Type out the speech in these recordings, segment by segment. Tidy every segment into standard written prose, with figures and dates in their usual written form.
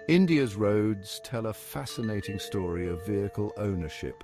India's roads tell a fascinating story of vehicle ownership.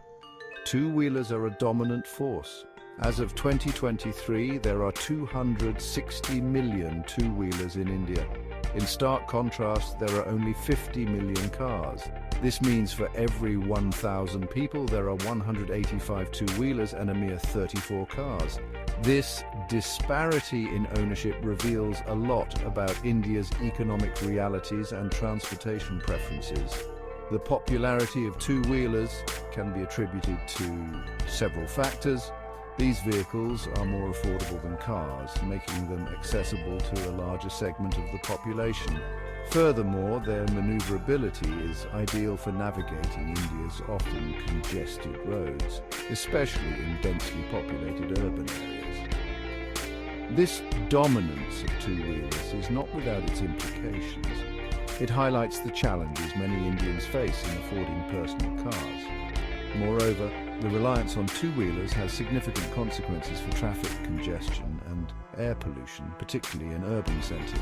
Two-wheelers are a dominant force. As of 2023, there are 260 million two-wheelers in India. In stark contrast, there are only 50 million cars. This means for every 1,000 people, there are 185 two-wheelers and a mere 34 cars. This disparity in ownership reveals a lot about India's economic realities and transportation preferences. The popularity of two-wheelers can be attributed to several factors. These vehicles are more affordable than cars, making them accessible to a larger segment of the population. Furthermore, their maneuverability is ideal for navigating India's often congested roads, especially in densely populated urban areas. This dominance of two-wheelers is not without its implications. It highlights the challenges many Indians face in affording personal cars. Moreover, the reliance on two-wheelers has significant consequences for traffic congestion and air pollution, particularly in urban centres.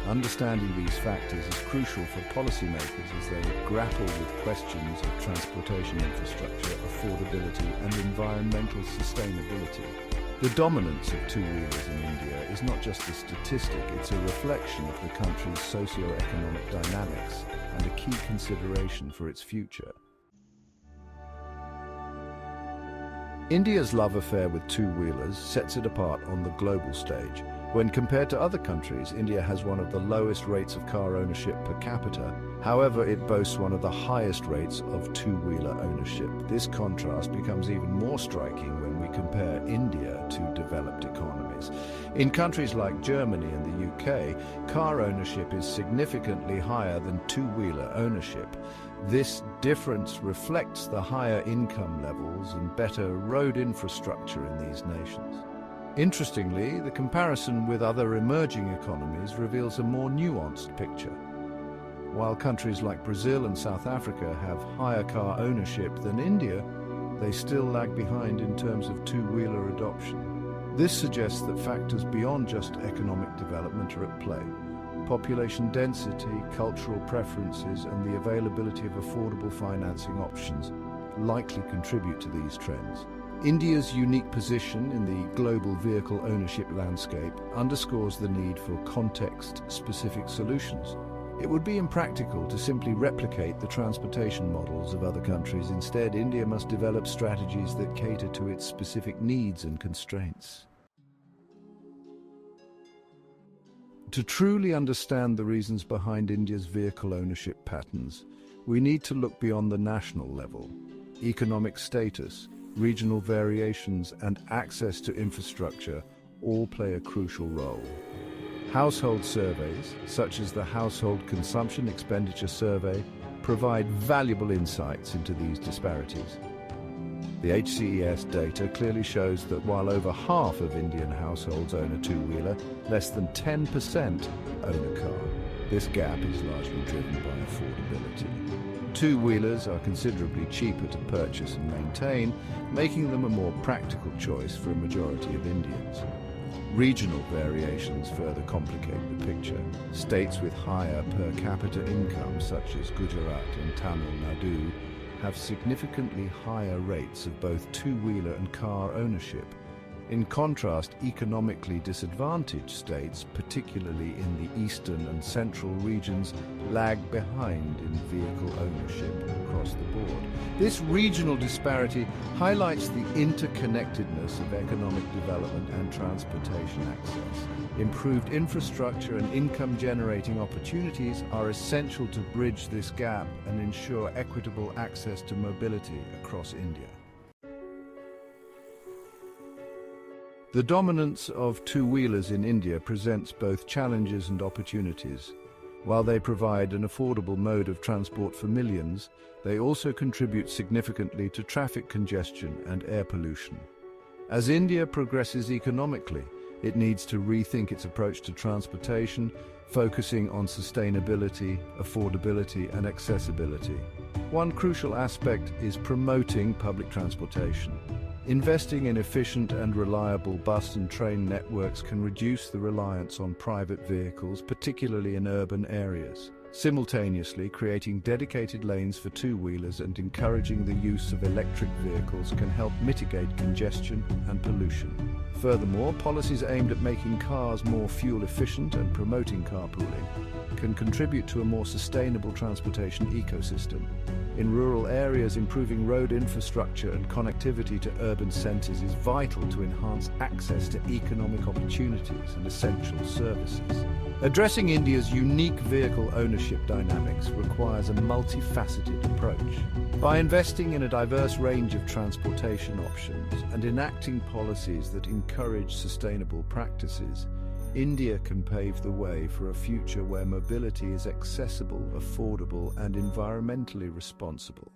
Understanding these factors is crucial for policymakers as they grapple with questions of transportation infrastructure, affordability, and environmental sustainability. The dominance of two-wheelers in India is not just a statistic, it's a reflection of the country's socio-economic dynamics and a key consideration for its future. India's love affair with two-wheelers sets it apart on the global stage. When compared to other countries, India has one of the lowest rates of car ownership per capita. However, it boasts one of the highest rates of two-wheeler ownership. This contrast becomes even more striking when we compare India to developed economies. In countries like Germany and the UK, car ownership is significantly higher than two-wheeler ownership. This difference reflects the higher income levels and better road infrastructure in these nations. Interestingly, the comparison with other emerging economies reveals a more nuanced picture. While countries like Brazil and South Africa have higher car ownership than India, they still lag behind in terms of two-wheeler adoption. This suggests that factors beyond just economic development are at play. Population density, cultural preferences, and the availability of affordable financing options likely contribute to these trends. India's unique position in the global vehicle ownership landscape underscores the need for context-specific solutions. It would be impractical to simply replicate the transportation models of other countries. Instead, India must develop strategies that cater to its specific needs and constraints. To truly understand the reasons behind India's vehicle ownership patterns, we need to look beyond the national level. Economic status, regional variations, and access to infrastructure all play a crucial role. Household surveys, such as the Household Consumption Expenditure Survey, provide valuable insights into these disparities. The HCES data clearly shows that while over half of Indian households own a two-wheeler, less than 10% own a car. This gap is largely driven by affordability. Two-wheelers are considerably cheaper to purchase and maintain, making them a more practical choice for a majority of Indians. Regional variations further complicate the picture. States with higher per capita income, such as Gujarat and Tamil Nadu, have significantly higher rates of both two-wheeler and car ownership. In contrast, economically disadvantaged states, particularly in the eastern and central regions, lag behind in vehicle ownership across the board. This regional disparity highlights the interconnectedness of economic development and transportation access. Improved infrastructure and income-generating opportunities are essential to bridge this gap and ensure equitable access to mobility across India. The dominance of two-wheelers in India presents both challenges and opportunities. While they provide an affordable mode of transport for millions, they also contribute significantly to traffic congestion and air pollution. As India progresses economically, it needs to rethink its approach to transportation, focusing on sustainability, affordability, and accessibility. One crucial aspect is promoting public transportation. Investing in efficient and reliable bus and train networks can reduce the reliance on private vehicles, particularly in urban areas. Simultaneously, creating dedicated lanes for two-wheelers and encouraging the use of electric vehicles can help mitigate congestion and pollution. Furthermore, policies aimed at making cars more fuel-efficient and promoting carpooling can contribute to a more sustainable transportation ecosystem. In rural areas, improving road infrastructure and connectivity to urban centres is vital to enhance access to economic opportunities and essential services. Addressing India's unique vehicle ownership dynamics requires a multifaceted approach. By investing in a diverse range of transportation options and enacting policies that encourage sustainable practices, India can pave the way for a future where mobility is accessible, affordable, and environmentally responsible.